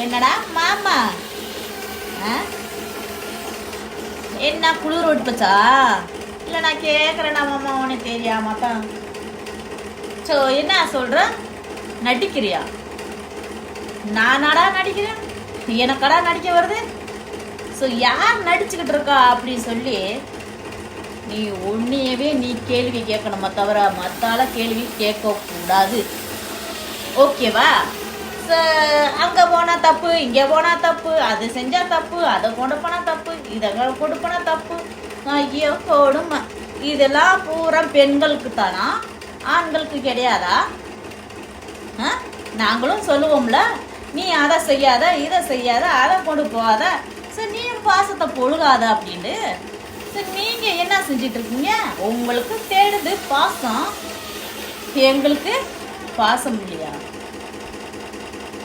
என்னடா மாமா? என்ன குளிர் ஓட்டுப்பச்சா? இல்லை நான் கேட்குறேன்டா மாமா, உனக்கு தெரியாமா தான். ஸோ என்ன சொல்கிற? நடிக்கிறியா? நானாடா நடிக்கிறேன்? எனக்கடா நடிக்க வருது? ஸோ யார் நடிச்சுக்கிட்டு இருக்கா அப்படின்னு சொல்லி நீ உன்னையவே நீ கேள்வி கேட்கணுமா தவிர மற்றால கேள்வி கேட்கக்கூடாது. ஓகேவா? அங்கே போனால் தப்பு, இங்கே போனால் தப்பு, அது செஞ்சால் தப்பு, அதை கொண்டு போனால் தப்பு, இதை கொண்டு போனால் தப்பு. ஐயோ கொடுமை. இதெல்லாம் பூரா பெண்களுக்கு தானா, ஆண்களுக்கு கிடையாதா? நாங்களும் சொல்லுவோம்ல, நீ அதை செய்யாத, இதை செய்யாத, அதை கொண்டு போகாத, சரி நீ பாசத்தை பொழுகாத அப்படின்னு. சரி நீங்கள் என்ன செஞ்சிட்டு இருக்கீங்க? உங்களுக்கு தேடுது பாசம், எங்களுக்கு பாசம் இல்லையா?